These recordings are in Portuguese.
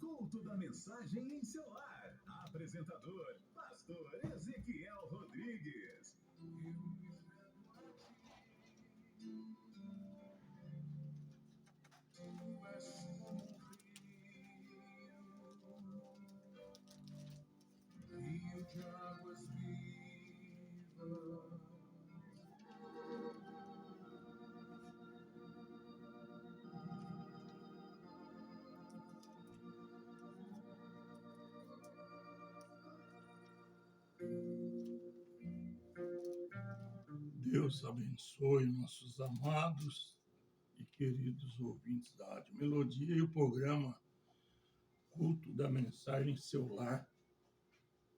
Culto da Mensagem em seu lar. Apresentador, Pastor Ezequiel Rodrigues. Rio de águas vivas. Deus abençoe nossos amados e queridos ouvintes da Rádio Melodia e o programa Culto da Mensagem em seu lar.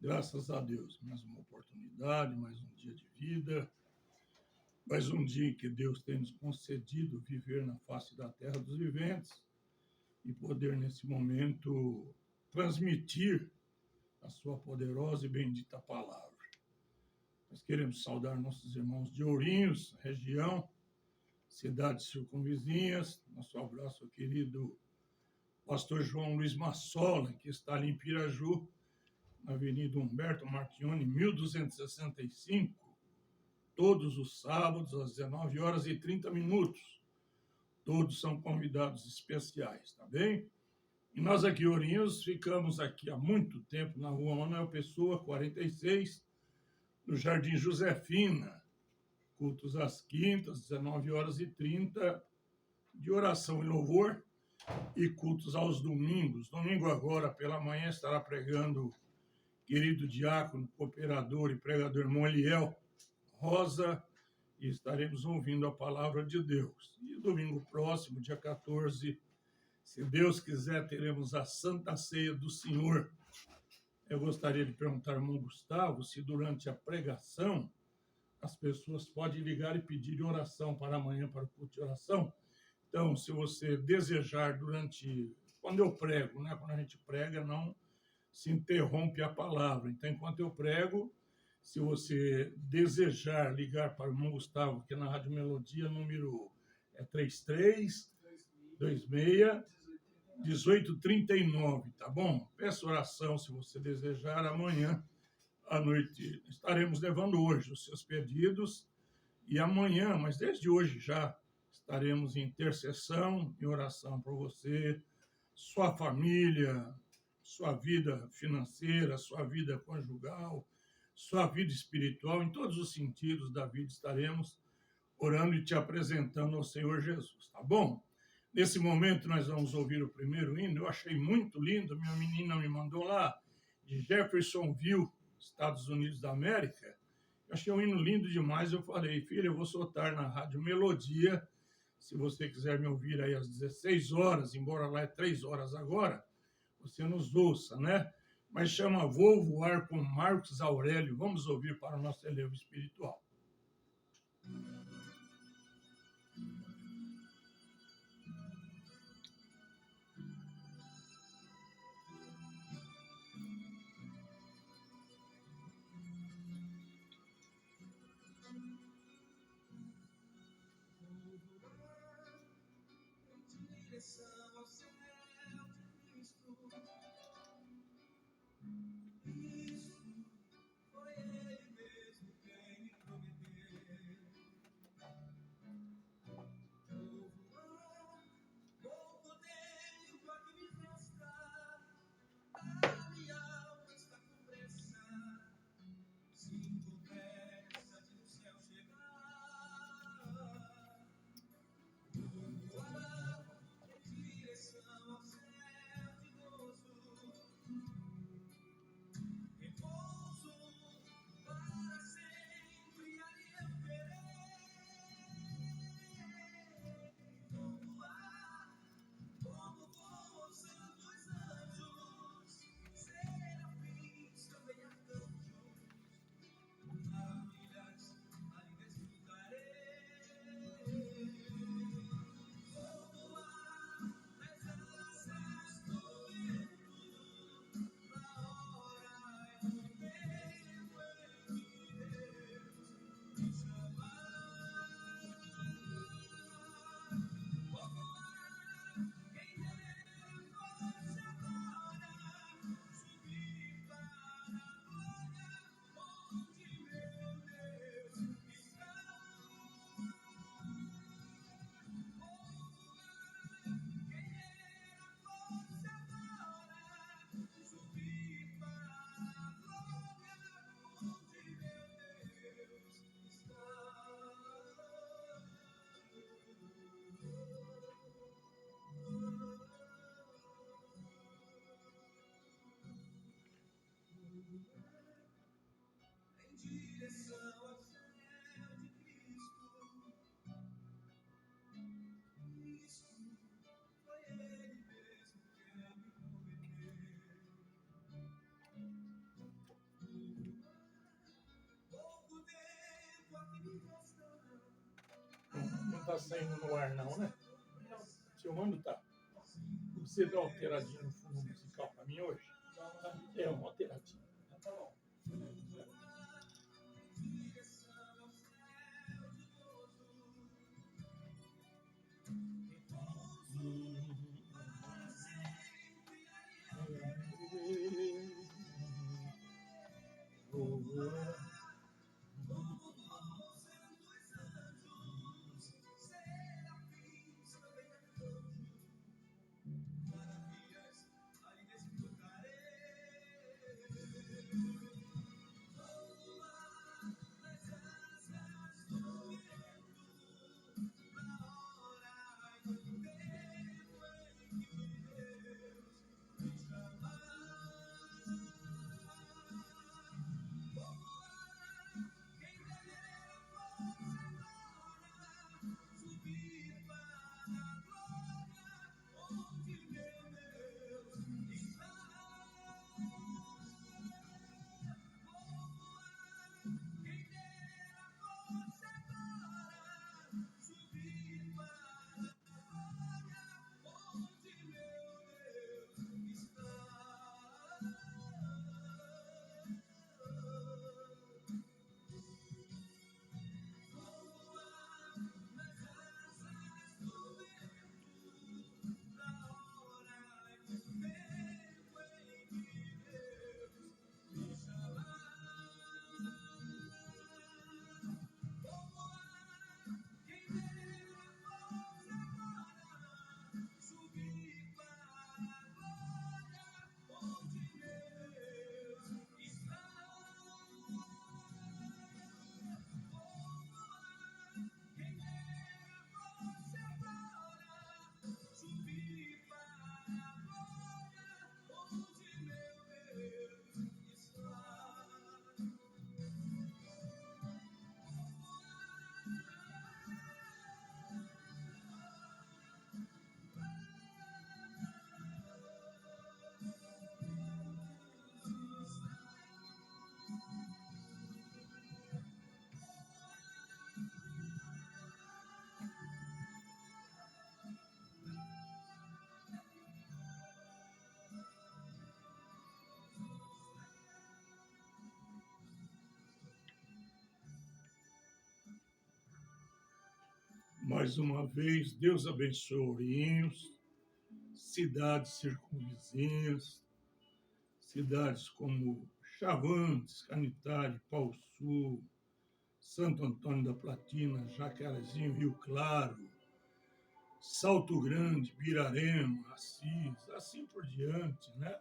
Graças a Deus, mais uma oportunidade, mais um dia de vida, mais um dia que Deus tem nos concedido viver na face da terra dos viventes e poder nesse momento transmitir a sua poderosa e bendita palavra. Nós queremos saudar nossos irmãos de Ourinhos, região, cidades circunvizinhas. Nosso abraço ao querido pastor João Luiz Massola, que está ali em Piraju, na Avenida Humberto Marchione, 1265, todos os sábados, às 19h30. Todos são convidados especiais, tá bem? E nós aqui, Ourinhos, ficamos aqui há muito tempo na rua Manuel Pessoa, 46, no Jardim Josefina, cultos às quintas, 19h30, de oração e louvor, e cultos aos domingos. Domingo agora, pela manhã, estará pregando querido diácono, cooperador e pregador irmão Eliel Rosa, e estaremos ouvindo a palavra de Deus. E domingo próximo, dia 14, se Deus quiser, teremos a Santa Ceia do Senhor. Eu gostaria de perguntar ao irmão Gustavo se durante a pregação as pessoas podem ligar e pedir oração para amanhã, para o culto de oração. Então, se você desejar quando eu prego, né? Quando a gente prega, não se interrompe a palavra. Então, enquanto eu prego, se você desejar ligar para o irmão Gustavo, que é na Rádio Melodia, número 3326-1839, tá bom? Peço oração se você desejar. Amanhã à noite estaremos levando hoje os seus pedidos e amanhã, mas desde hoje já, estaremos em intercessão e oração por você, sua família, sua vida financeira, sua vida conjugal, sua vida espiritual, em todos os sentidos da vida estaremos orando e te apresentando ao Senhor Jesus, tá bom? Nesse momento nós vamos ouvir o primeiro hino, eu achei muito lindo, minha menina me mandou lá, de Jeffersonville, Estados Unidos da América. Eu achei um hino lindo demais, eu falei, filha, eu vou soltar na Rádio Melodia, se você quiser me ouvir aí às 16 horas, embora lá é 3 horas agora, você nos ouça, né? Mas chama Vou Voar com Marcos Aurélio. Vamos ouvir para o nosso elevo espiritual. Direção ao céu de Cristo. Isso foi Ele mesmo quem me prometeu. Vou voar, vou poder o que me resta. A minha alma está com pressa. Sinto pressa de no céu chegar. Vou voar em direção Não está saindo no ar não, né? Filmando tá. Você deu uma alteradinha no fundo musical para mim hoje? É uma alteradinha. Tá bom. Mais uma vez, Deus abençoe Ourinhos, cidades circunvizinhas, cidades como Chavantes, Canitário, Pau Sul, Santo Antônio da Platina, Jacarezinho, Rio Claro, Salto Grande, Birarema, Assis, assim por diante, né?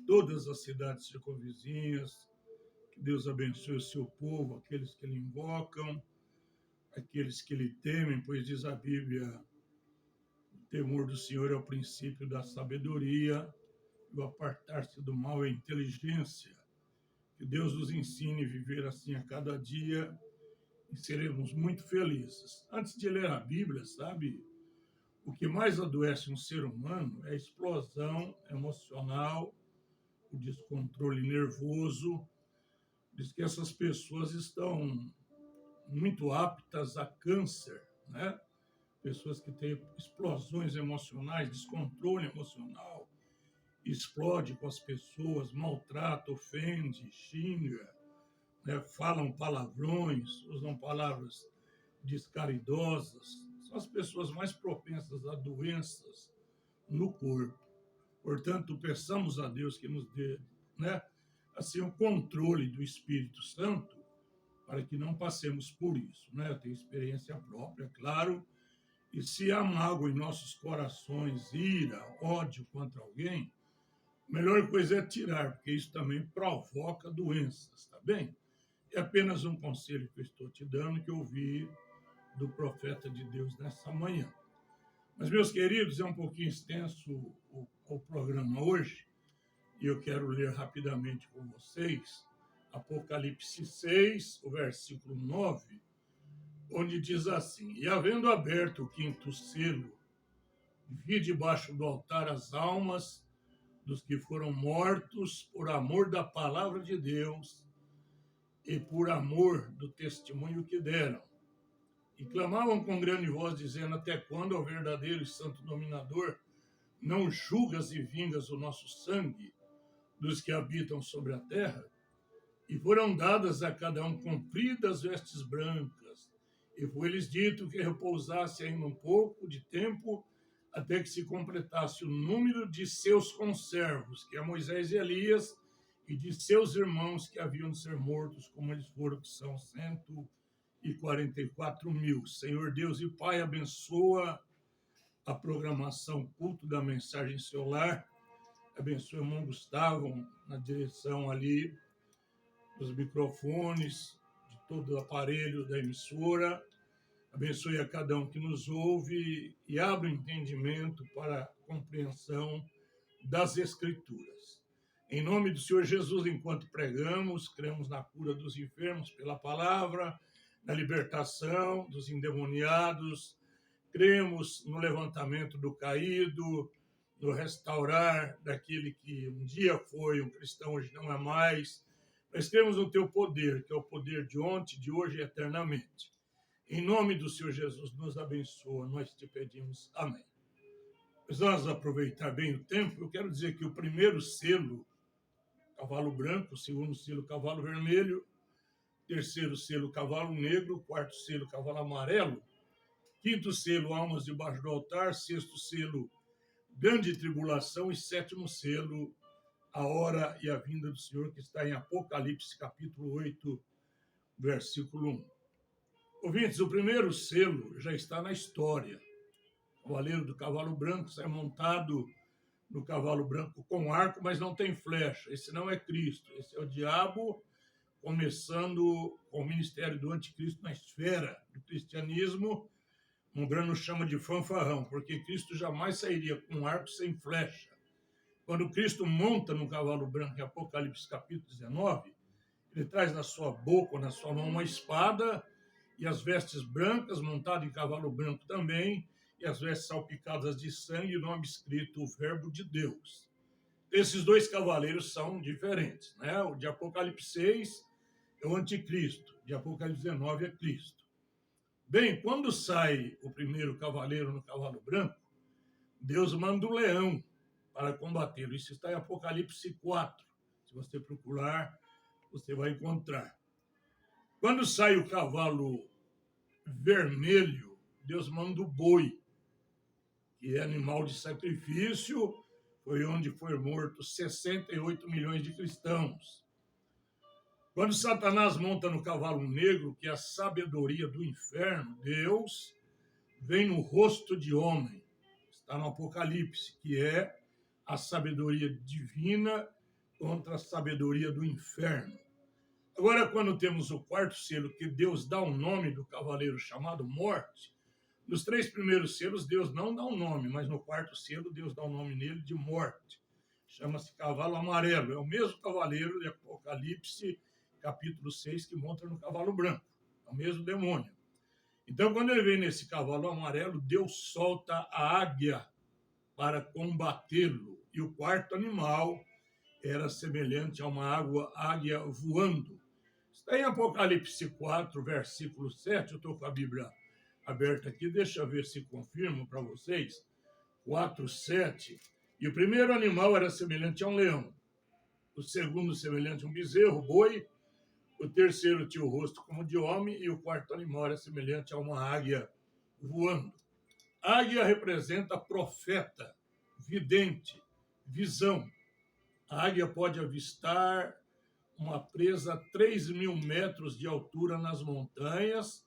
Todas as cidades circunvizinhas, que Deus abençoe o seu povo, aqueles que lhe invocam, aqueles que lhe temem, pois diz a Bíblia, o temor do Senhor é o princípio da sabedoria, e o apartar-se do mal é inteligência. Que Deus nos ensine a viver assim a cada dia e seremos muito felizes. Antes de ler a Bíblia, sabe, o que mais adoece um ser humano é a explosão emocional, o descontrole nervoso. Diz que essas pessoas estão muito aptas a câncer, né? Pessoas que têm explosões emocionais, descontrole emocional, explode com as pessoas, maltrata, ofende, xinga, né? Falam palavrões, usam palavras descaridosas. São as pessoas mais propensas a doenças no corpo. Portanto, peçamos a Deus que nos dê, né, assim, o controle do Espírito Santo para que não passemos por isso, né? Eu tenho experiência própria, claro, e se há mágoa em nossos corações, ira, ódio contra alguém, a melhor coisa é tirar, porque isso também provoca doenças, tá bem? É apenas um conselho que eu estou te dando, que eu ouvi do profeta de Deus nessa manhã. Mas, meus queridos, é um pouquinho extenso o programa hoje, E eu quero ler rapidamente com vocês Apocalipse 6, o versículo 9, onde diz assim: E havendo aberto o quinto selo, vi debaixo do altar as almas dos que foram mortos por amor da palavra de Deus e por amor do testemunho que deram. E clamavam com grande voz, dizendo: Até quando, ó verdadeiro e santo dominador, não julgas e vingas o nosso sangue dos que habitam sobre a terra? E foram dadas a cada um compridas vestes brancas, e foi-lhes dito que repousasse ainda um pouco de tempo, até que se completasse o número de seus conservos, que é Moisés e Elias, e de seus irmãos que haviam de ser mortos, como eles foram, que são 144.000. Senhor Deus e Pai, abençoa a programação Culto da Mensagem Celular, abençoa o irmão Gustavo na direção ali dos microfones, de todo o aparelho da emissora. Abençoe a cada um que nos ouve e abra o entendimento para a compreensão das Escrituras. Em nome do Senhor Jesus, enquanto pregamos, cremos na cura dos enfermos pela palavra, na libertação dos endemoniados, cremos no levantamento do caído, no restaurar daquele que um dia foi um cristão, hoje não é mais. Nós cremos no teu poder, que é o poder de ontem, de hoje e eternamente. Em nome do Senhor Jesus, nos abençoa, nós te pedimos. Amém. Mas vamos aproveitar bem o tempo. Eu quero dizer que o primeiro selo, cavalo branco, o segundo selo, cavalo vermelho, terceiro selo, cavalo negro, quarto selo, cavalo amarelo, quinto selo, almas debaixo do altar, sexto selo, grande tribulação e sétimo selo, a hora e a vinda do Senhor, que está em Apocalipse, capítulo 8, versículo 1. Ouvintes, o primeiro selo já está na história. O cavaleiro do cavalo branco sai montado no cavalo branco com arco, mas não tem flecha. Esse não é Cristo, esse é o diabo, começando com o ministério do anticristo na esfera do cristianismo. Mumbrano chama de fanfarrão, porque Cristo jamais sairia com um arco sem flecha. Quando Cristo monta no cavalo branco, em Apocalipse capítulo 19, ele traz na sua boca ou na sua mão uma espada e as vestes brancas, montado em cavalo branco também, e as vestes salpicadas de sangue, e o nome escrito, o Verbo de Deus. Esses dois cavaleiros são diferentes, né? O de Apocalipse 6 é o anticristo, de Apocalipse 19 é Cristo. Bem, quando sai o primeiro cavaleiro no cavalo branco, Deus manda o leão para combatê-lo. Isso está em Apocalipse 4. Se você procurar, você vai encontrar. Quando sai o cavalo vermelho, Deus manda o boi, que é animal de sacrifício, foi onde foi morto 68 milhões de cristãos. Quando Satanás monta no cavalo negro, que é a sabedoria do inferno, Deus vem no rosto de homem. Está no Apocalipse, que é a sabedoria divina contra a sabedoria do inferno. Agora, quando temos o quarto selo, que Deus dá o nome do cavaleiro chamado Morte, nos três primeiros selos Deus não dá um nome, mas no quarto selo Deus dá o nome nele de Morte. Chama-se cavalo amarelo. É o mesmo cavaleiro de Apocalipse, capítulo 6, que monta no cavalo branco. É o mesmo demônio. Então, quando ele vem nesse cavalo amarelo, Deus solta a águia para combatê-lo. E o quarto animal era semelhante a uma águia voando. Está em Apocalipse 4, versículo 7. Eu estou com a Bíblia aberta aqui, deixa eu ver se confirmo para vocês. 4, 7. E o primeiro animal era semelhante a um leão. O segundo semelhante a um bezerro, boi. O terceiro tinha o rosto como de homem. E o quarto animal era semelhante a uma águia voando. Águia representa profeta, vidente, visão. A águia pode avistar uma presa a 3.000 metros de altura nas montanhas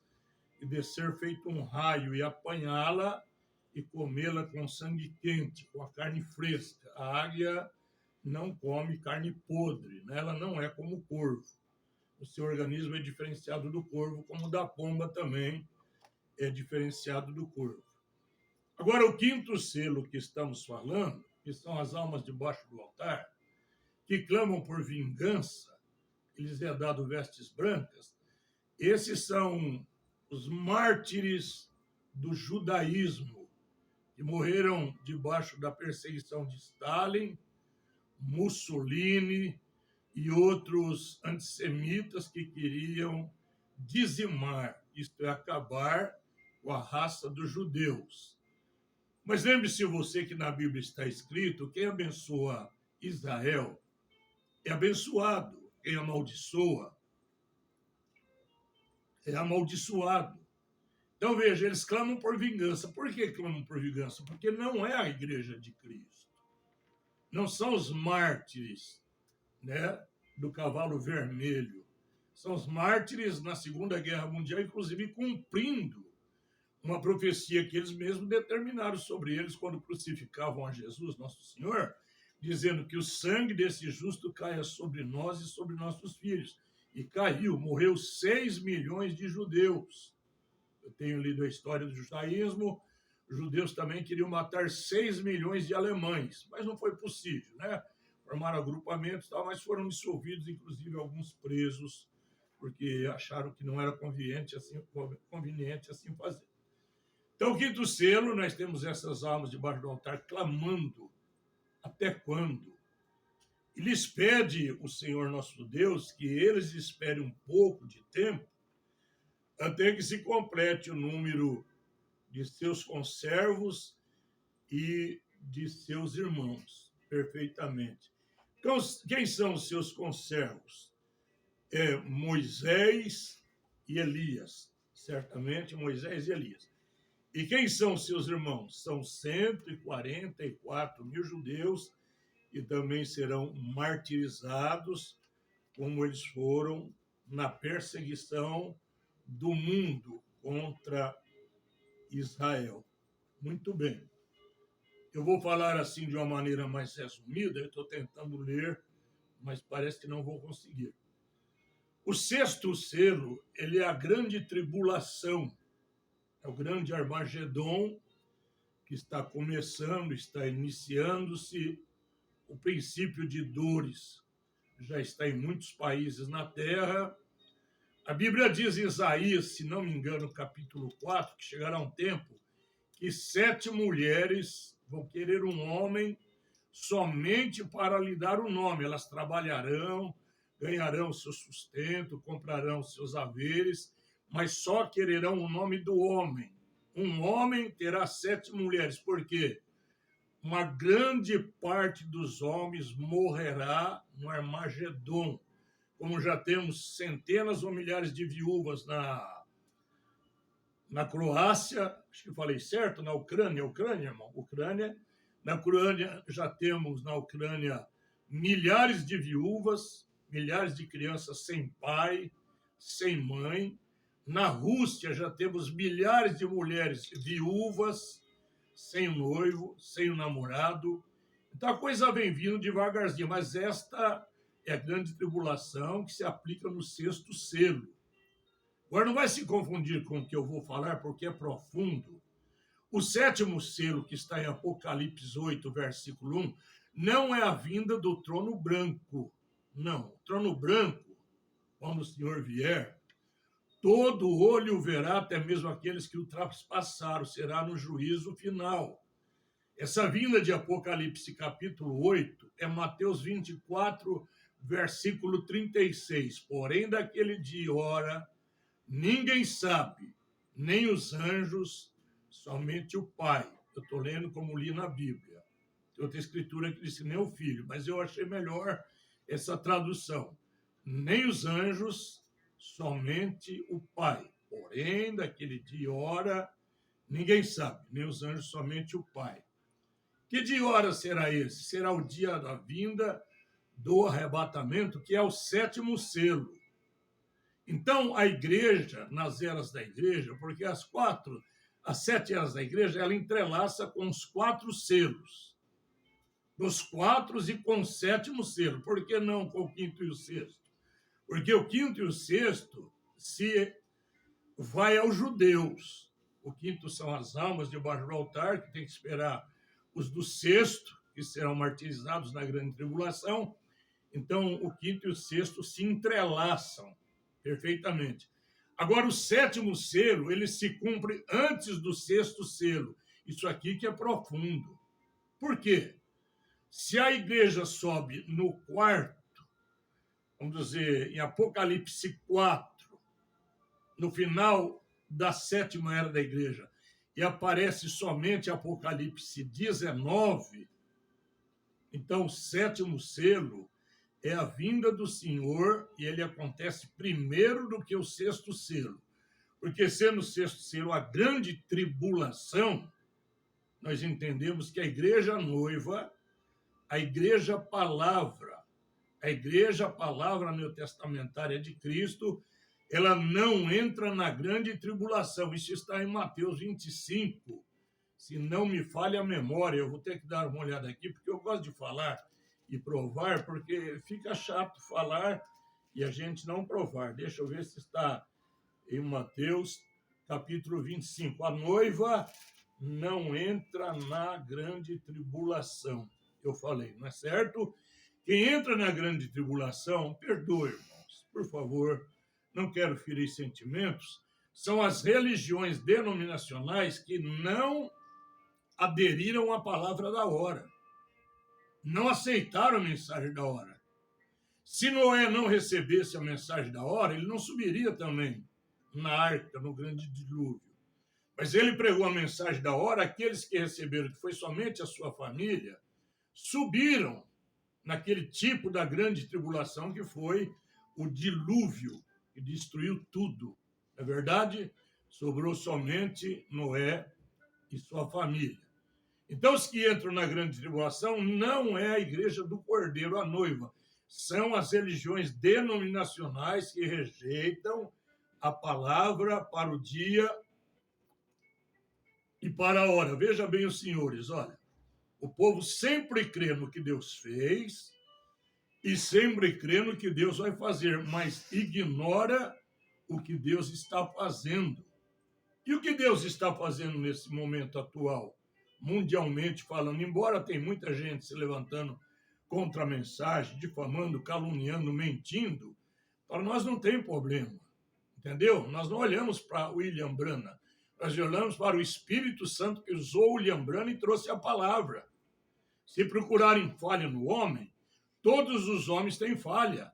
e descer feito um raio e apanhá-la e comê-la com sangue quente, com a carne fresca. A águia não come carne podre, né? Ela não é como o corvo. O seu organismo é diferenciado do corvo, como o da pomba também é diferenciado do corvo. Agora, o quinto selo que estamos falando, que são as almas debaixo do altar, que clamam por vingança, que lhes é dado vestes brancas, esses são os mártires do judaísmo, que morreram debaixo da perseguição de Stalin, Mussolini e outros antissemitas que queriam dizimar, isto é, acabar com a raça dos judeus. Mas lembre-se você que na Bíblia está escrito: quem abençoa Israel é abençoado, quem amaldiçoa é amaldiçoado. Então, veja, eles clamam por vingança. Por que clamam por vingança? Porque não é a igreja de Cristo. Não são os mártires, né, do cavalo vermelho. São os mártires na Segunda Guerra Mundial, inclusive cumprindo uma profecia que eles mesmos determinaram sobre eles quando crucificavam a Jesus, nosso Senhor, dizendo que o sangue desse justo caia sobre nós e sobre nossos filhos. E caiu, morreu 6 milhões de judeus. Eu tenho lido a história do judaísmo. Os judeus também queriam matar 6 milhões de alemães, mas não foi possível, né? Formaram agrupamentos e tal, mas foram dissolvidos, inclusive alguns presos, porque acharam que não era conveniente assim fazer. Então, o quinto selo, nós temos essas almas debaixo do altar clamando. Até quando? E lhes pede o Senhor nosso Deus que eles esperem um pouco de tempo até que se complete o número de seus conservos e de seus irmãos, perfeitamente. Então, quem são os seus conservos? Moisés e Elias, certamente Moisés e Elias. E quem são os seus irmãos? São 144 mil judeus que também serão martirizados, como eles foram na perseguição do mundo contra Israel. Muito bem. Eu vou falar assim de uma maneira mais resumida, eu estou tentando ler, mas parece que não vou conseguir. O sexto selo, ele é a grande tribulação, é o grande Armagedon, que está começando, está iniciando-se. O princípio de dores já está em muitos países na Terra. A Bíblia diz em Isaías, se não me engano, capítulo 4, que chegará um tempo que 7 mulheres vão querer um homem somente para lhe dar um nome. Elas trabalharão, ganharão seu sustento, comprarão seus haveres, mas só quererão o nome do homem. Um homem terá 7 mulheres. Por quê? Uma grande parte dos homens morrerá no Armagedon. Como já temos centenas ou milhares de viúvas na Croácia, acho que falei certo, na Ucrânia, irmão, Ucrânia. Na Ucrânia, já temos na Ucrânia milhares de viúvas, milhares de crianças sem pai, sem mãe. Na Rússia, já temos milhares de mulheres viúvas, sem o noivo, sem o namorado. Então, a coisa vem vindo devagarzinho, mas esta é a grande tribulação que se aplica no sexto selo. Agora, não vai se confundir com o que eu vou falar, porque é profundo. O sétimo selo, que está em Apocalipse 8, versículo 1, não é a vinda do trono branco. Não, o trono branco, quando o Senhor vier, todo olho verá, até mesmo aqueles que o traspassaram, será no juízo final. Essa vinda de Apocalipse capítulo 8 é Mateus 24, versículo 36. Porém, daquele dia e hora, ninguém sabe, nem os anjos, somente o Pai. Eu estou lendo como li na Bíblia. Tem outra escritura que diz nem o Filho, mas eu achei melhor essa tradução. Nem os anjos, somente o Pai. Porém, daquele dia e hora, ninguém sabe, nem os anjos, somente o Pai. Que dia e hora será esse? Será o dia da vinda do arrebatamento, que é o sétimo selo. Então, a igreja, nas eras da igreja, porque as 7 eras da igreja, ela entrelaça com os 4 selos. Dos 4 e com o sétimo selo. Por que não com o quinto e o sexto? Porque o quinto e o sexto se vai aos judeus. O quinto são as almas debaixo do altar, que tem que esperar os do sexto, que serão martirizados na grande tribulação. Então, o quinto e o sexto se entrelaçam perfeitamente. Agora, o sétimo selo, ele se cumpre antes do sexto selo. Isso aqui que é profundo. Por quê? Se a igreja sobe no quarto, vamos dizer, em Apocalipse 4, no final da sétima era da igreja, e aparece somente Apocalipse 19, então o sétimo selo é a vinda do Senhor e ele acontece primeiro do que o sexto selo. Porque sendo o sexto selo a grande tribulação, nós entendemos que a igreja noiva, a igreja palavra neotestamentária de Cristo, ela não entra na grande tribulação. Isso está em Mateus 25. Se não me falha a memória, eu vou ter que dar uma olhada aqui, porque eu gosto de falar e provar, porque fica chato falar e a gente não provar. Deixa eu ver se está em Mateus, capítulo 25. A noiva não entra na grande tribulação. Eu falei, não é certo? Quem entra na grande tribulação, perdoe, irmãos, por favor, não quero ferir sentimentos, são as religiões denominacionais que não aderiram à palavra da hora, não aceitaram a mensagem da hora. Se Noé não recebesse a mensagem da hora, ele não subiria também na arca, no grande dilúvio. Mas ele pregou a mensagem da hora, aqueles que receberam, que foi somente a sua família, subiram naquele tipo da grande tribulação que foi o dilúvio, que destruiu tudo. Na verdade, sobrou somente Noé e sua família. Então, os que entram na grande tribulação não é a igreja do Cordeiro, a noiva. São as religiões denominacionais que rejeitam a palavra para o dia e para a hora. Veja bem os senhores, olha. O povo sempre crê no que Deus fez e sempre crê no que Deus vai fazer, mas ignora o que Deus está fazendo. E o que Deus está fazendo nesse momento atual, mundialmente falando, embora tem muita gente se levantando contra a mensagem, difamando, caluniando, mentindo, para nós não tem problema, entendeu? Nós não olhamos para William Branham, nós olhamos para o Espírito Santo que usou William Branham e trouxe a palavra. Se procurarem falha no homem, todos os homens têm falha.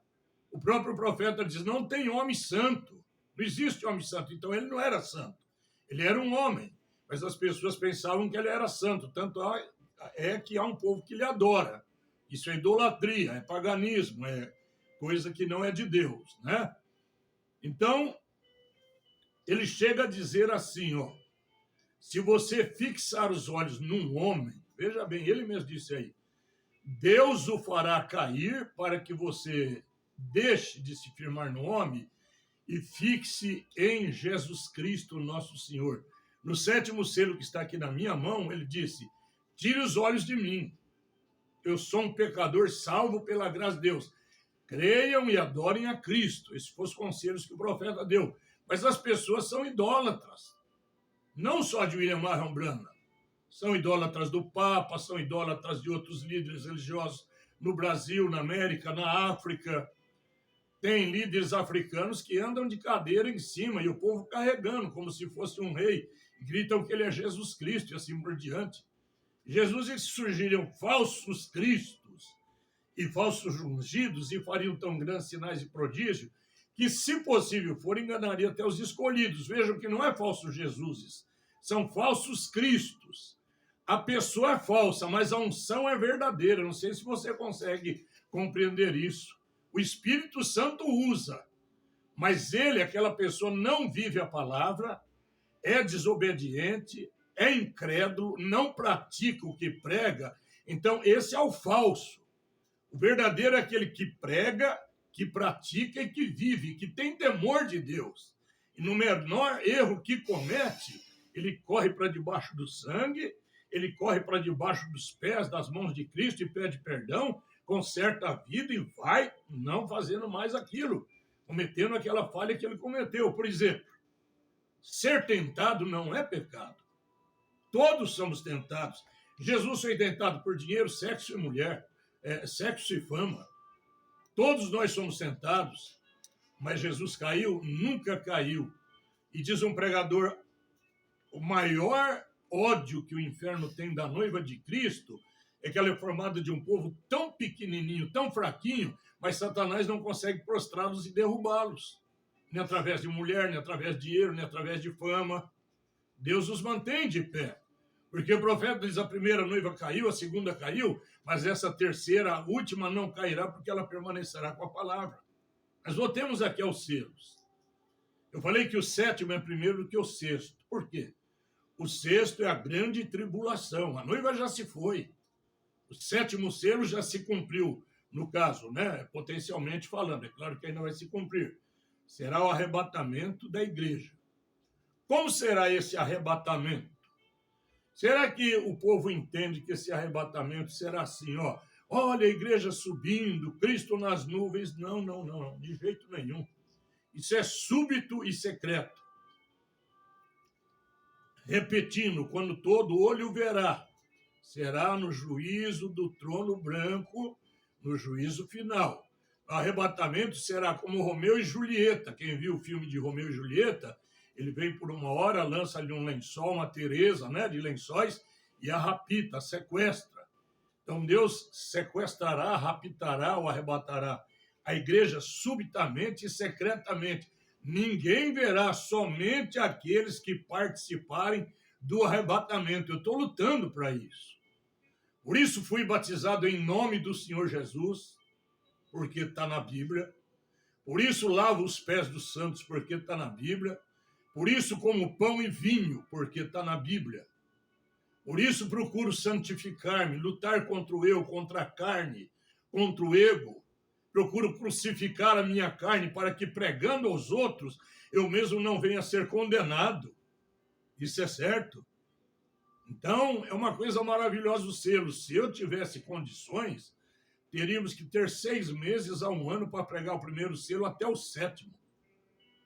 O próprio profeta diz, não tem homem santo, não existe homem santo, então ele não era santo, ele era um homem, mas as pessoas pensavam que ele era santo, tanto é que há um povo que lhe adora. Isso é idolatria, é paganismo, é coisa que não é de Deus, né? Então, ele chega a dizer assim, ó, se você fixar os olhos num homem, veja bem, ele mesmo disse aí, Deus o fará cair para que você deixe de se firmar no homem e fixe em Jesus Cristo, nosso Senhor. No sétimo selo que está aqui na minha mão, ele disse, tire os olhos de mim, eu sou um pecador salvo pela graça de Deus. Creiam e adorem a Cristo. Esses foram os conselhos que o profeta deu. Mas as pessoas são idólatras. Não só de William Marion Branham. São idólatras do Papa, são idólatras de outros líderes religiosos no Brasil, na América, na África. Tem líderes africanos que andam de cadeira em cima e o povo carregando, como se fosse um rei. E gritam que ele é Jesus Cristo e assim por diante. Jesus e surgiriam falsos cristos e falsos ungidos e fariam tão grandes sinais e prodígios que, se possível for, enganaria até os escolhidos. Vejam que não é falsos Jesuses, são falsos cristos. A pessoa é falsa, mas a unção é verdadeira. Não sei se você consegue compreender isso. O Espírito Santo usa, mas ele, aquela pessoa, não vive a palavra, é desobediente, é incrédulo, não pratica o que prega. Então, esse é o falso. O verdadeiro é aquele que prega, que pratica e que vive, que tem temor de Deus. E no menor erro que comete, ele corre para debaixo do sangue, ele corre para debaixo dos pés, das mãos de Cristo e pede perdão, conserta a vida e vai não fazendo mais aquilo, cometendo aquela falha que ele cometeu. Por exemplo, ser tentado não é pecado. Todos somos tentados. Jesus foi tentado por dinheiro, sexo e mulher, sexo e fama. Todos nós somos sentados, mas Jesus caiu? Nunca caiu. E diz um pregador, o maior ódio que o inferno tem da noiva de Cristo é que ela é formada de um povo tão pequenininho, tão fraquinho, mas Satanás não consegue prostrá-los e derrubá-los. Nem através de mulher, nem através de dinheiro, nem através de fama. Deus os mantém de pé. Porque o profeta diz, a primeira noiva caiu, a segunda caiu, mas essa terceira, a última, não cairá, porque ela permanecerá com a palavra. Mas voltemos aqui aos selos. Eu falei que o sétimo é primeiro do que o sexto. Por quê? O sexto é a grande tribulação. A noiva já se foi. O sétimo selo já se cumpriu, no caso, né? Potencialmente falando. É claro que ainda vai se cumprir. Será o arrebatamento da igreja. Como será esse arrebatamento? Será que o povo entende que esse arrebatamento será assim, ó? Olha a igreja subindo, Cristo nas nuvens. Não, não, não, de jeito nenhum. Isso é súbito e secreto. Repetindo, quando todo olho verá, será no juízo do trono branco, no juízo final. O arrebatamento será como Romeu e Julieta. Quem viu o filme de Romeu e Julieta, ele vem por uma hora, lança-lhe um lençol, uma Teresa, né, de lençóis, e a rapta, a sequestra. Então Deus sequestrará, raptará ou arrebatará a igreja subitamente e secretamente. Ninguém verá, somente aqueles que participarem do arrebatamento. Eu estou lutando para isso. Por isso fui batizado em nome do Senhor Jesus, porque está na Bíblia. Por isso lavo os pés dos santos, porque está na Bíblia. Por isso como pão e vinho, porque está na Bíblia. Por isso procuro santificar-me, lutar contra o eu, contra a carne, contra o ego. Procuro crucificar a minha carne para que, pregando aos outros, eu mesmo não venha a ser condenado. Isso é certo. Então, é uma coisa maravilhosa o selo. Se eu tivesse condições, teríamos que ter 6 meses a 1 ano para pregar o primeiro selo até o 7º.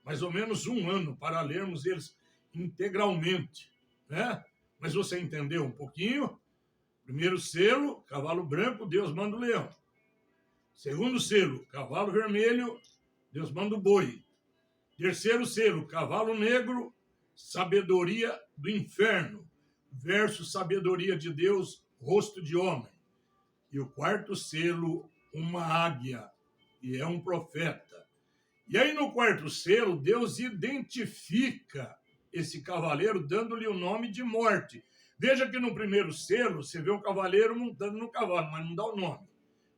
Mais ou menos 1 ano para lermos eles integralmente, né? Mas você entendeu um pouquinho? Primeiro selo, cavalo branco, Deus manda o leão. Segundo selo, cavalo vermelho, Deus manda o boi. Terceiro selo, cavalo negro, sabedoria do inferno, versus sabedoria de Deus, rosto de homem. E o quarto selo, uma águia, e é um profeta. E aí no quarto selo, Deus identifica esse cavaleiro, dando-lhe o nome de morte. Veja que no primeiro selo, você vê um cavaleiro montando no cavalo, mas não dá o nome.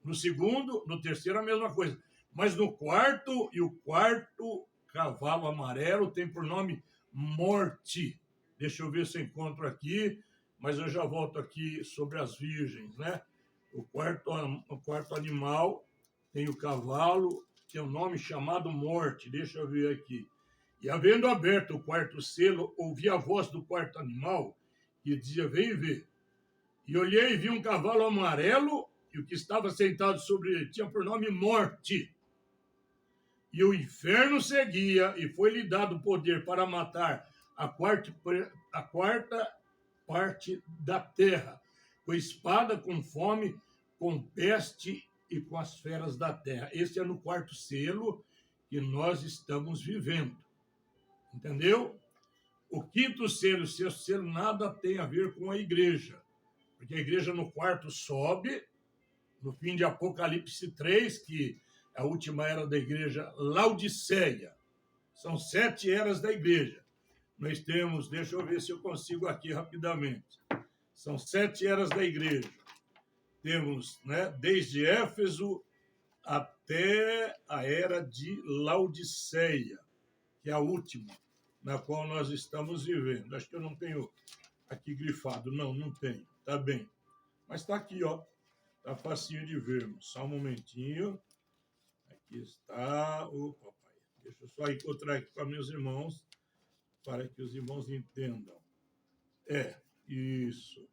No segundo, no terceiro, a mesma coisa. Mas no quarto, e o quarto cavalo amarelo tem por nome morte. Deixa eu ver se eu encontro aqui, mas eu já volto aqui sobre as virgens, né? O quarto animal tem o cavalo, tem um nome chamado morte. Deixa eu ver aqui. E havendo aberto o quarto selo, ouvi a voz do quarto animal, que dizia, vem ver. E olhei e vi um cavalo amarelo, e o que estava sentado sobre ele tinha por nome morte. E o inferno seguia, e foi-lhe dado poder para matar a quarta parte da terra, com espada, com fome, com peste e com as feras da terra. Esse é no quarto selo que nós estamos vivendo. Entendeu? O quinto selo, o sexto selo, nada tem a ver com a igreja. Porque a igreja no quarto sobe, no fim de Apocalipse 3, que é a última era da igreja, Laodiceia. São 7 eras da igreja. Nós temos, deixa eu ver se eu consigo aqui rapidamente. São 7 eras da igreja. Temos, né, desde Éfeso até a era de Laodiceia, que é a última, na qual nós estamos vivendo. Acho que eu não tenho aqui grifado. Não tenho. Tá bem. Mas está aqui, ó. Tá facinho de vermos. Só um momentinho. Aqui está. Ô, papai. Deixa eu só encontrar aqui com meus irmãos, para que os irmãos entendam. Isso.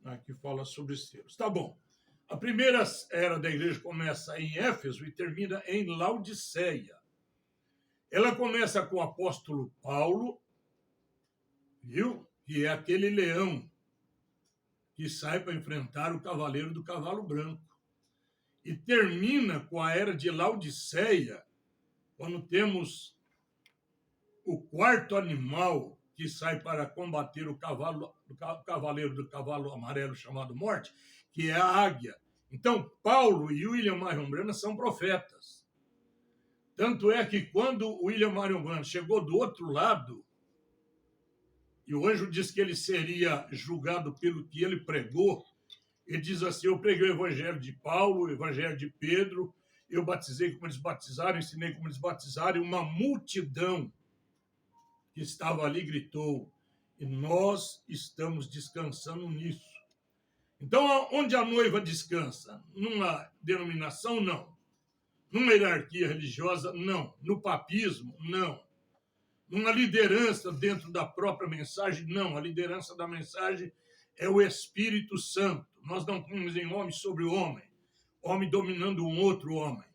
Aqui fala sobre selos. Tá bom. A primeira era da igreja começa em Éfeso e termina em Laodiceia. Ela começa com o apóstolo Paulo, viu? Que é aquele leão que sai para enfrentar o cavaleiro do cavalo branco. e termina com a era de Laodiceia, quando temos o quarto animal que sai para combater o cavaleiro do cavalo amarelo chamado morte, que é a águia. Então, Paulo e William Marion Branham são profetas. Tanto é que quando William Marion Branham chegou do outro lado, e o anjo disse que ele seria julgado pelo que ele pregou, ele diz assim: eu preguei o evangelho de Paulo, o evangelho de Pedro, eu batizei como eles batizaram, ensinei como eles batizaram, e uma multidão que estava ali gritou, e nós estamos descansando nisso. Então, onde a noiva descansa? Numa denominação? Não. Numa hierarquia religiosa? Não. No papismo? Não. Numa liderança dentro da própria mensagem? Não. A liderança da mensagem é o Espírito Santo. Nós não temos em homem sobre o homem dominando um outro homem.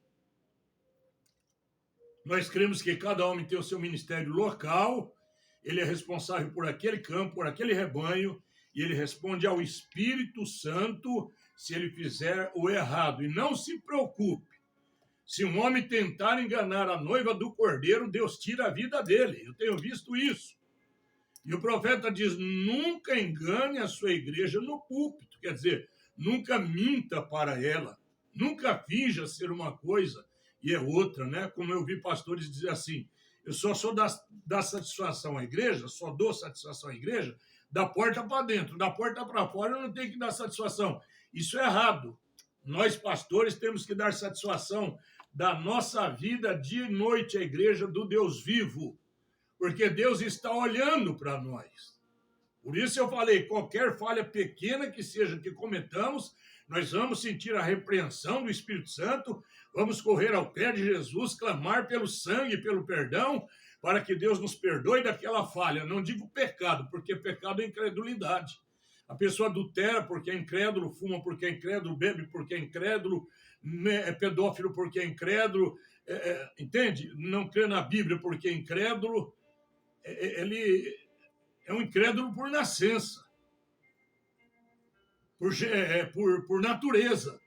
Nós cremos que cada homem tem o seu ministério local, ele é responsável por aquele campo, por aquele rebanho, e ele responde ao Espírito Santo se ele fizer o errado. E não se preocupe, se um homem tentar enganar a noiva do cordeiro, Deus tira a vida dele. Eu tenho visto isso. E o profeta diz: nunca engane a sua igreja no púlpito, quer dizer, nunca minta para ela, nunca finja ser uma coisa e é outra, né? Como eu vi pastores dizer assim: eu só sou dar satisfação à igreja, só dou satisfação à igreja da porta para dentro, da porta para fora eu não tenho que dar satisfação. Isso é errado. Nós, pastores, temos que dar satisfação da nossa vida dia e noite à igreja do Deus vivo, porque Deus está olhando para nós. Por isso eu falei, qualquer falha pequena que seja que cometamos, nós vamos sentir a repreensão do Espírito Santo, vamos correr ao pé de Jesus, clamar pelo sangue, pelo perdão, para que Deus nos perdoe daquela falha. Não digo pecado, porque pecado é incredulidade. A pessoa adultera porque é incrédulo, fuma porque é incrédulo, bebe porque é incrédulo, é pedófilo porque é incrédulo, entende? Não crê na Bíblia porque é incrédulo. Ele é um incrédulo por nascença, por natureza,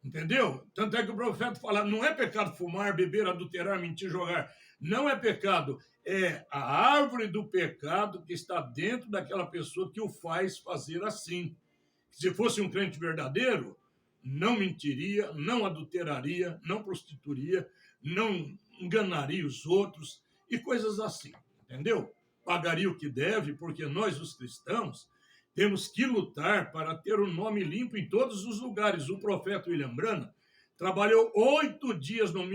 entendeu? Tanto é que o profeta fala, não é pecado fumar, beber, adulterar, mentir, jogar, não é pecado, é a árvore do pecado que está dentro daquela pessoa que o faz fazer assim. Se fosse um crente verdadeiro, não mentiria, não adulteraria, não prostituiria, não enganaria os outros e coisas assim, entendeu? Pagaria o que deve, porque nós, os cristãos, temos que lutar para ter o nome limpo em todos os lugares. O profeta William Branham trabalhou 8 dias no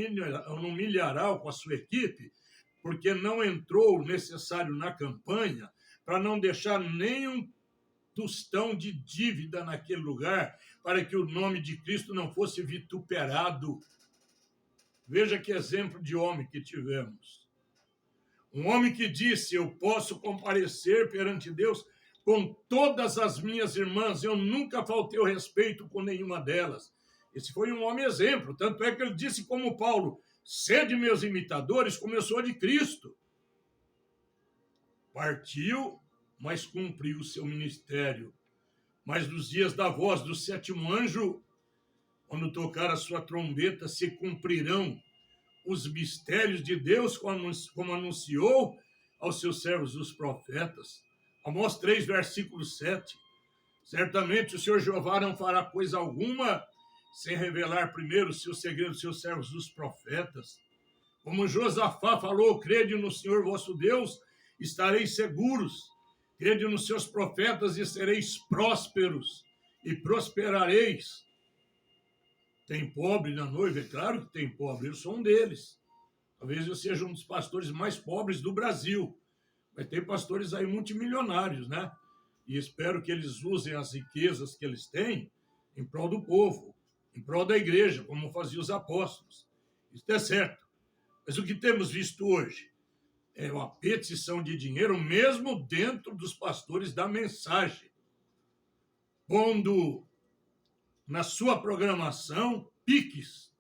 milharal com a sua equipe, porque não entrou o necessário na campanha para não deixar nenhum tostão de dívida naquele lugar, para que o nome de Cristo não fosse vituperado. Veja que exemplo de homem que tivemos. Um homem que disse, eu posso comparecer perante Deus com todas as minhas irmãs, eu nunca faltei o respeito com nenhuma delas. Esse foi um homem exemplo, tanto é que ele disse como Paulo, sede meus imitadores, como eu sou de Cristo. Partiu, mas cumpriu o seu ministério. Mas nos dias da voz do 7º anjo, quando tocar a sua trombeta, se cumprirão os mistérios de Deus, como anunciou aos seus servos os profetas. Amós 3, versículo 7. Certamente o Senhor Jeová não fará coisa alguma sem revelar primeiro os seus segredos aos seus servos os profetas. Como Josafá falou, crede no Senhor vosso Deus, estareis seguros. Crede nos seus profetas e sereis prósperos e prosperareis. Tem pobre na noiva? É claro que tem pobre, eu sou um deles. Talvez eu seja um dos pastores mais pobres do Brasil. Mas tem pastores aí multimilionários, né? E espero que eles usem as riquezas que eles têm em prol do povo, em prol da igreja, como faziam os apóstolos. Isso é certo. Mas o que temos visto hoje é uma petição de dinheiro, mesmo dentro dos pastores da mensagem, pondo na sua programação piques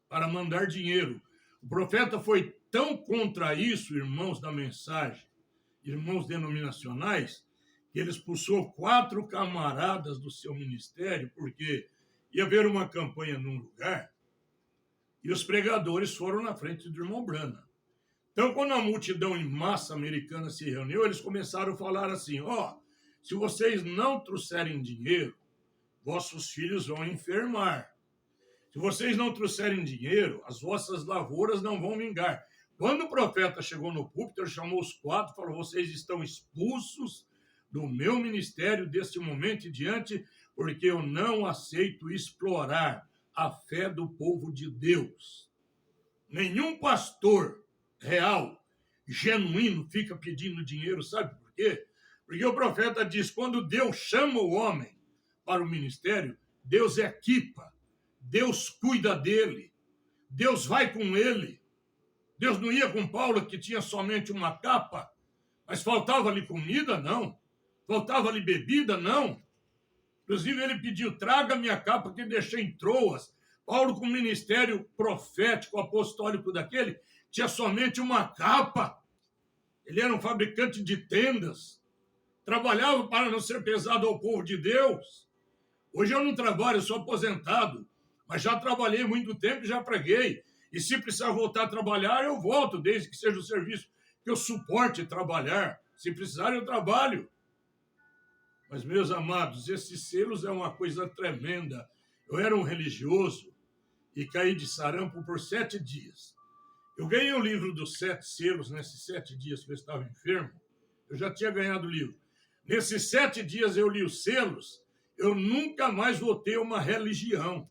para mandar dinheiro. O profeta foi tão contra isso, irmãos da mensagem, irmãos denominacionais, que ele expulsou 4 camaradas do seu ministério, porque ia haver uma campanha num lugar e os pregadores foram na frente do irmão Branham. Então, quando a multidão em massa americana se reuniu, eles começaram a falar assim, se vocês não trouxerem dinheiro, vossos filhos vão enfermar. Se vocês não trouxerem dinheiro, as vossas lavouras não vão vingar. Quando o profeta chegou no púlpito, ele chamou os quatro e falou, vocês estão expulsos do meu ministério deste momento em diante, porque eu não aceito explorar a fé do povo de Deus. Nenhum pastor real, genuíno, fica pedindo dinheiro, sabe por quê? Porque o profeta diz, quando Deus chama o homem para o ministério, Deus equipa, Deus cuida dele, Deus vai com ele. Deus não ia com Paulo, que tinha somente uma capa, mas faltava-lhe comida? Não. Faltava-lhe bebida? Não. Inclusive, ele pediu, traga minha capa que deixei em Troas. Paulo, com o ministério profético, apostólico daquele, tinha somente uma capa. Ele era um fabricante de tendas. Trabalhava para não ser pesado ao povo de Deus. Hoje eu não trabalho, eu sou aposentado. Mas já trabalhei muito tempo e já preguei. E se precisar voltar a trabalhar, eu volto, desde que seja o serviço que eu suporte trabalhar. Se precisar, eu trabalho. Mas, meus amados, esses selos é uma coisa tremenda. Eu era um religioso e caí de sarampo por 7 dias. Eu ganhei o livro dos 7 selos nesses 7 dias que eu estava enfermo. Eu já tinha ganhado o livro. Nesses 7 dias eu li os selos, eu nunca mais voltei a uma religião.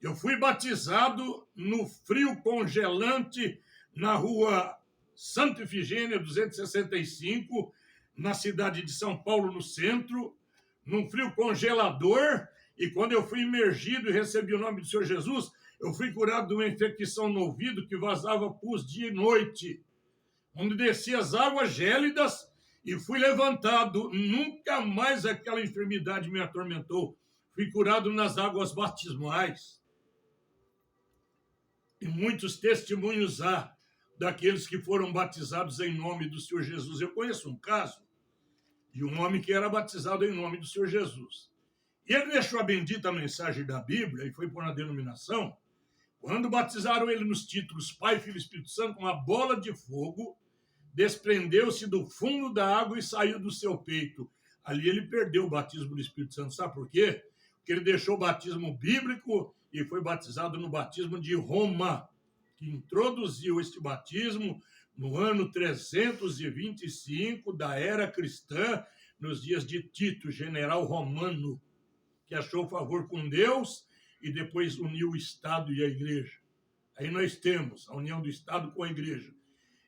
Eu fui batizado no frio congelante na rua Santa Efigênia, 265, na cidade de São Paulo, no centro, num frio congelador, e quando eu fui imergido e recebi o nome do Senhor Jesus, eu fui curado de uma infecção no ouvido que vazava pus dia e noite, onde descia as águas gélidas e fui levantado. Nunca mais aquela enfermidade me atormentou. Fui curado nas águas batismais. E muitos testemunhos há daqueles que foram batizados em nome do Senhor Jesus. Eu conheço um caso de um homem que era batizado em nome do Senhor Jesus. E ele deixou a bendita mensagem da Bíblia e foi por uma denominação. Quando batizaram ele nos títulos Pai, Filho e Espírito Santo, uma bola de fogo desprendeu-se do fundo da água e saiu do seu peito. Ali ele perdeu o batismo do Espírito Santo. Sabe por quê? Porque ele deixou o batismo bíblico e foi batizado no batismo de Roma, que introduziu este batismo no ano 325 da era cristã, nos dias de Tito, general romano, que achou favor com Deus e depois uniu o Estado e a Igreja. Aí nós temos a união do Estado com a Igreja.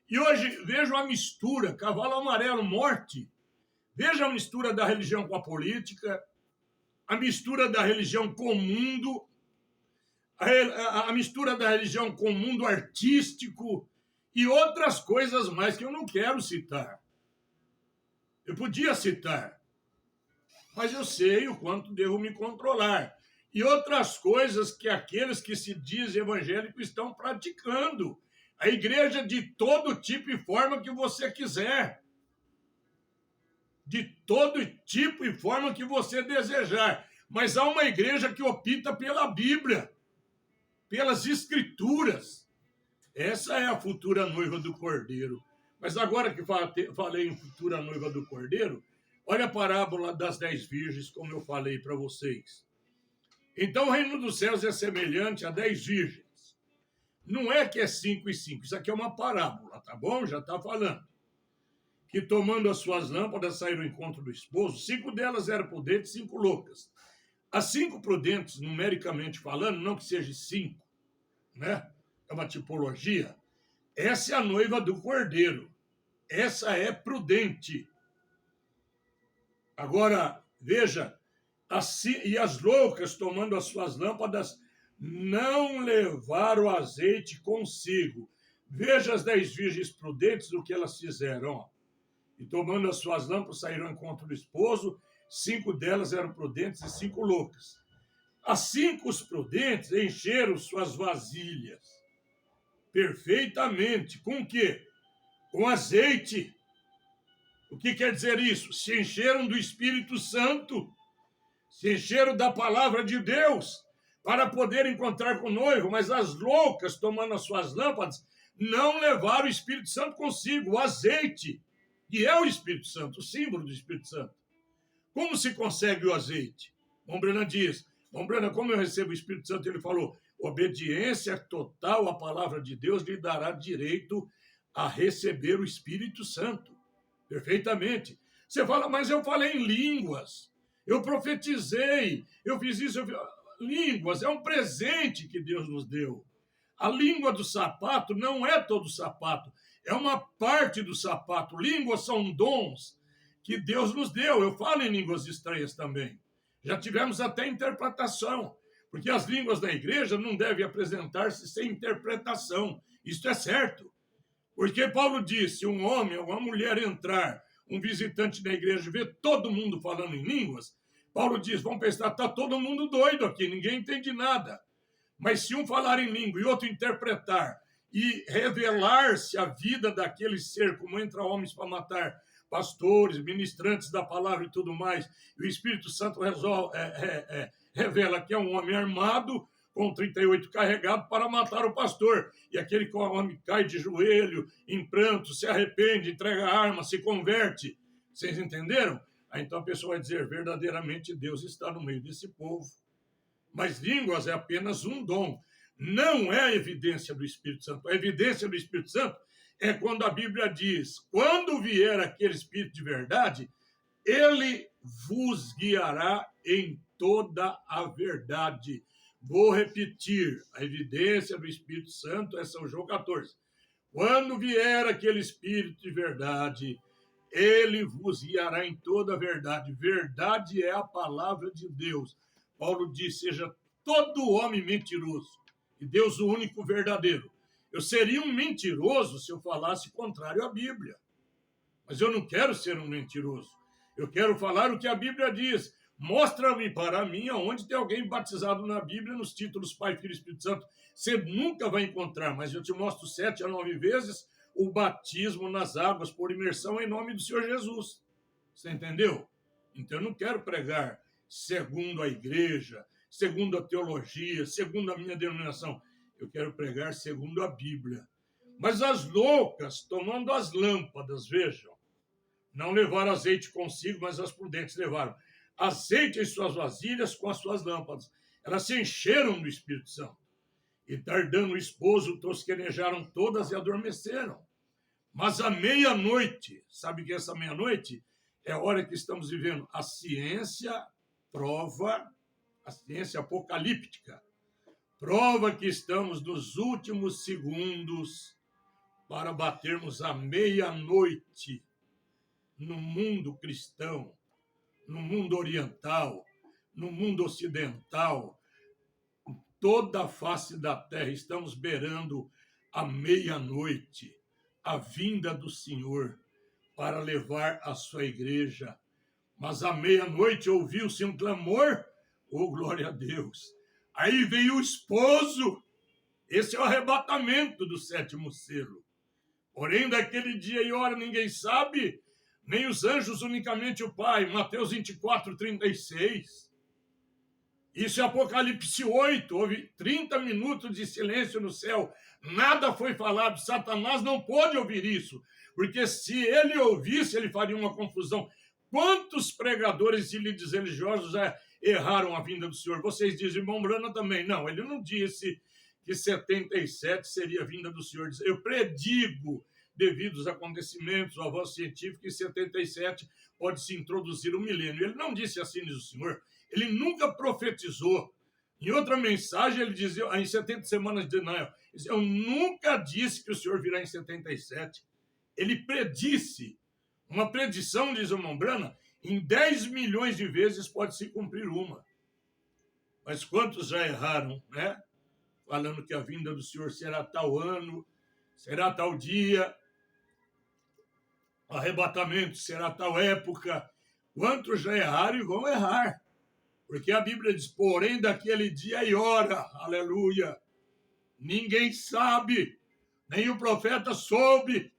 E hoje vejo a mistura, cavalo amarelo, morte. Veja a mistura da religião com a política, a mistura da religião com o mundo, a mistura da religião com o mundo artístico e outras coisas mais que eu não quero citar. Eu podia citar, mas eu sei o quanto devo me controlar. E outras coisas que aqueles que se dizem evangélicos estão praticando. A igreja de todo tipo e forma que você quiser. De todo tipo e forma que você desejar. Mas há uma igreja que opta pela Bíblia, pelas Escrituras. Essa é a futura noiva do Cordeiro. Mas agora que falei em futura noiva do Cordeiro, olha a parábola das 10 virgens, como eu falei para vocês. Então o reino dos céus é semelhante a 10 virgens. Não é que é 5 e 5, isso aqui é uma parábola, tá bom? Já está falando. Que tomando as suas lâmpadas saíram ao encontro do esposo, 5 delas eram prudentes, 5 loucas. As 5 prudentes, numericamente falando, não que seja 5, né? É uma tipologia. Essa é a noiva do Cordeiro. Essa é prudente. Agora, veja, e as loucas, tomando as suas lâmpadas, não levaram azeite consigo. Veja as 10 virgens prudentes, o que elas fizeram. Ó. E tomando as suas lâmpadas, saíram ao encontro do esposo. 5 delas eram prudentes e 5 loucas. As 5 prudentes encheram suas vasilhas perfeitamente. Com o quê? Com azeite. O que quer dizer isso? Se encheram do Espírito Santo. se encheram da palavra de Deus para poder encontrar com o noivo, mas as loucas, tomando as suas lâmpadas, não levaram o Espírito Santo consigo, o azeite, que é o Espírito Santo, o símbolo do Espírito Santo. Como se consegue o azeite? Mombrana diz, Mombrana, como eu recebo o Espírito Santo, ele falou, obediência total à palavra de Deus lhe dará direito a receber o Espírito Santo. Perfeitamente. Você fala, mas eu falei em línguas, eu profetizei, eu fiz isso, línguas, é um presente que Deus nos deu. A língua do sapato não é todo o sapato, é uma parte do sapato. Línguas são dons que Deus nos deu. Eu falo em línguas estranhas também. Já tivemos até interpretação, porque as línguas da igreja não devem apresentar-se sem interpretação. Isto é certo. Porque Paulo disse, um homem ou uma mulher entrar, um visitante da igreja, ver todo mundo falando em línguas, Paulo diz, vamos pensar, está todo mundo doido aqui, ninguém entende nada. Mas se um falar em língua e outro interpretar e revelar-se a vida daquele ser, como entra homens para matar pastores, ministrantes da palavra e tudo mais, e o Espírito Santo revela que é um homem armado com 38 carregado para matar o pastor, e aquele homem cai de joelho, em pranto, se arrepende, entrega a arma, se converte. Vocês entenderam? Aí então a pessoa vai dizer, verdadeiramente Deus está no meio desse povo. Mas línguas é apenas um dom, não é a evidência do Espírito Santo. A evidência do Espírito Santo é quando a Bíblia diz, quando vier aquele Espírito de verdade, ele vos guiará em toda a verdade. Vou repetir, a evidência do Espírito Santo é São João 14. Quando vier aquele Espírito de verdade, ele vos guiará em toda a verdade. Verdade é a palavra de Deus. Paulo diz, seja todo homem mentiroso, e Deus o único verdadeiro. Eu seria um mentiroso se eu falasse contrário à Bíblia. Mas eu não quero ser um mentiroso. Eu quero falar o que a Bíblia diz. Mostra-me para mim aonde tem alguém batizado na Bíblia, nos títulos Pai, Filho e Espírito Santo. Você nunca vai encontrar, mas eu te mostro 7 a 9 vezes o batismo nas águas por imersão em nome do Senhor Jesus. Você entendeu? Então eu não quero pregar segundo a igreja, segundo a teologia, segundo a minha denominação. Eu quero pregar segundo a Bíblia. Mas as loucas, tomando as lâmpadas, vejam, não levaram azeite consigo, mas as prudentes levaram azeite em suas vasilhas com as suas lâmpadas. Elas se encheram do Espírito Santo. E tardando o esposo, tosquenejaram todas e adormeceram. Mas à meia-noite, sabe que essa meia-noite é a hora que estamos vivendo? A ciência prova, a ciência apocalíptica, prova que estamos nos últimos segundos para batermos a meia-noite no mundo cristão, no mundo oriental, no mundo ocidental, toda a face da terra, estamos beirando a meia-noite, a vinda do Senhor para levar a sua igreja. Mas à meia-noite ouviu-se um clamor, oh glória a Deus. Aí veio o esposo, esse é o arrebatamento do 7º selo. Porém, daquele dia e hora ninguém sabe, nem os anjos, unicamente o Pai. Mateus 24, 36. Isso é Apocalipse 8. Houve 30 minutos de silêncio no céu. Nada foi falado. Satanás não pôde ouvir isso. Porque se ele ouvisse, ele faria uma confusão. Quantos pregadores e líderes religiosos já erraram a vinda do Senhor? Vocês dizem, irmão Brana também. Não, ele não disse que 77 seria a vinda do Senhor. Eu predigo, devido aos acontecimentos, o avanço científico, que em 77 pode se introduzir o milênio. Ele não disse assim, diz o Senhor. Ele nunca profetizou. Em outra mensagem, ele dizia, em 70 semanas de Daniel, eu nunca disse que o Senhor virá em 77. Ele predisse. Uma predição, diz o irmão Brana, em 10 milhões de vezes pode se cumprir uma. Mas quantos já erraram, né? Falando que a vinda do Senhor será tal ano, será tal dia, arrebatamento será tal época. Quantos já erraram e vão errar? Porque a Bíblia diz, porém, daquele dia e hora, aleluia, ninguém sabe, nem o profeta soube.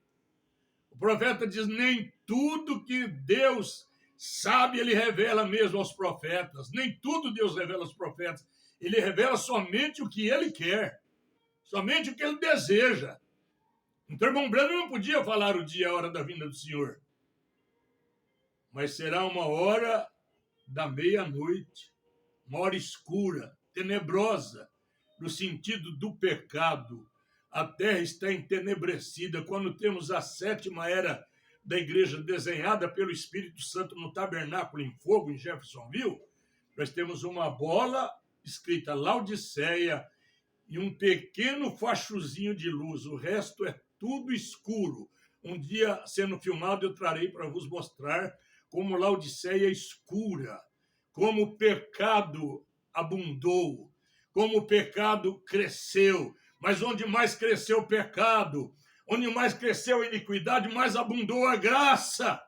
O profeta diz, nem tudo que Deus sabe, ele revela mesmo aos profetas. Nem tudo Deus revela aos profetas. Ele revela somente o que ele quer, somente o que ele deseja. Então, irmão Branham não podia falar o dia e a hora da vinda do Senhor. Mas será uma hora da meia-noite, uma hora escura, tenebrosa, no sentido do pecado. A terra está entenebrecida. Quando temos a sétima era da igreja desenhada pelo Espírito Santo no tabernáculo em fogo, em Jeffersonville, nós temos uma bola escrita Laodiceia e um pequeno fachozinho de luz. O resto é tudo escuro. Um dia, sendo filmado, eu trarei para vos mostrar como Laodiceia é escura, como o pecado abundou, como o pecado cresceu. Mas onde mais cresceu o pecado, onde mais cresceu a iniquidade, mais abundou a graça.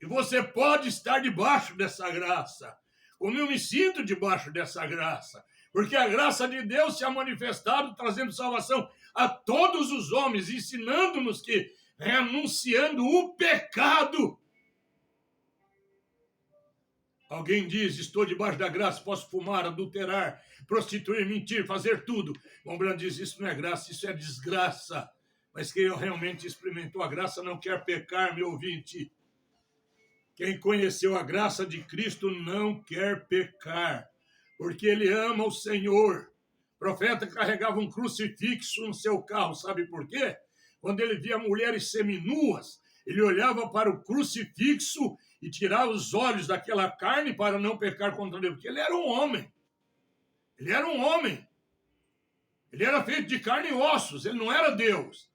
E você pode estar debaixo dessa graça, como eu me sinto debaixo dessa graça, porque a graça de Deus se ha manifestado, trazendo salvação a todos os homens, ensinando-nos que, renunciando o pecado. Alguém diz, estou debaixo da graça, posso fumar, adulterar, prostituir, mentir, fazer tudo. Bom, Branham diz, isso não é graça, isso é desgraça. Mas quem realmente experimentou a graça não quer pecar, meu ouvinte. Quem conheceu a graça de Cristo não quer pecar, porque ele ama o Senhor. O profeta carregava um crucifixo no seu carro, sabe por quê? Quando ele via mulheres seminuas, ele olhava para o crucifixo e tirava os olhos daquela carne para não pecar contra Deus, porque ele era um homem. Ele era um homem. Ele era feito de carne e ossos, ele não era Deus.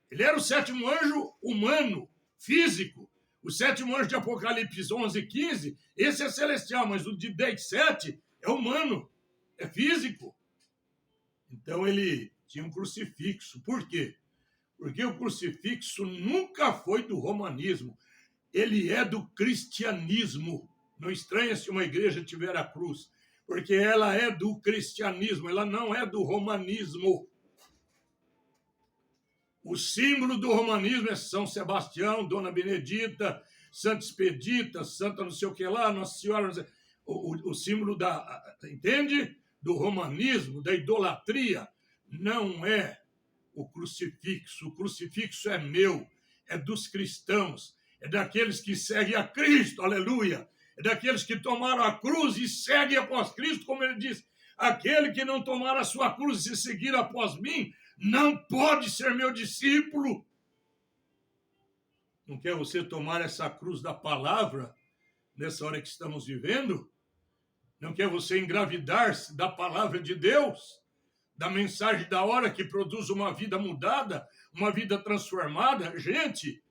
Ele era o sétimo anjo humano, físico. O sétimo anjo de Apocalipse 11:15, esse é celestial, mas o de 10:7 é humano, é físico. Então ele tinha um crucifixo. Por quê? Porque o crucifixo nunca foi do romanismo. Ele é do cristianismo. Não estranha se uma igreja tiver a cruz, porque ela é do cristianismo, ela não é do romanismo. O símbolo do romanismo é São Sebastião, Dona Benedita, Santa Expedita, Santa não sei o que lá, Nossa Senhora, o símbolo entende? Do romanismo, da idolatria, não é o crucifixo. O crucifixo é meu, é dos cristãos, é daqueles que seguem a Cristo, aleluia. É daqueles que tomaram a cruz e seguem após Cristo, como ele diz, aquele que não tomar a sua cruz e seguir após mim, não pode ser meu discípulo. Não quer você tomar essa cruz da palavra nessa hora que estamos vivendo? Não quer você engravidar-se da palavra de Deus? Da mensagem da hora que produz uma vida mudada, uma vida transformada? Gente,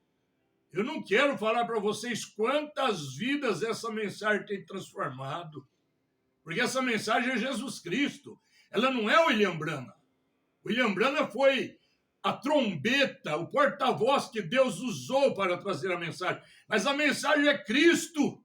eu não quero falar para vocês quantas vidas essa mensagem tem transformado. Porque essa mensagem é Jesus Cristo. Ela não é William Branham. William Branham foi a trombeta, o porta-voz que Deus usou para trazer a mensagem. Mas a mensagem é Cristo.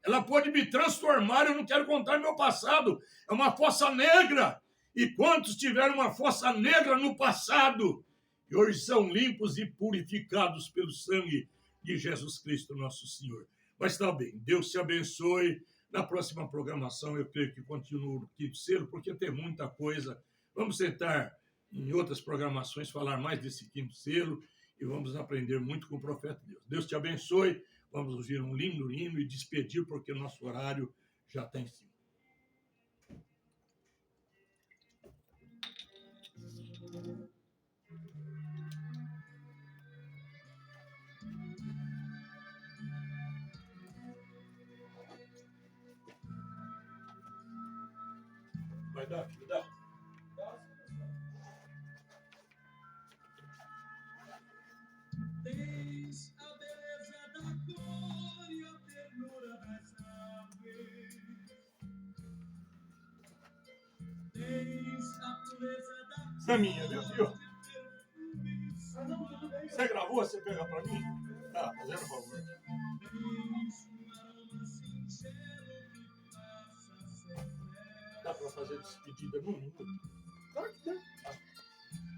Ela pode me transformar, eu não quero contar meu passado. É uma fossa negra. E quantos tiveram uma fossa negra no passado? E hoje são limpos e purificados pelo sangue de Jesus Cristo, nosso Senhor. Mas tá bem, Deus te abençoe. Na próxima programação, eu creio que continuo no quinto selo, porque tem muita coisa. Vamos sentar em outras programações, falar mais desse quinto selo e vamos aprender muito com o profeta de Deus. Deus te abençoe. Vamos ouvir um lindo hino e despedir, porque o nosso horário já está em cima. Vai dar, filho, dá. Tens a beleza da cor e a ternura das aves. Tens a pureza da Essa é minha, viu, filho? Você gravou? Você pega para mim? Tá, fazendo favor. Tens um aroma singelo que faça ser. Dá para fazer despedida no mundo? Claro que dá.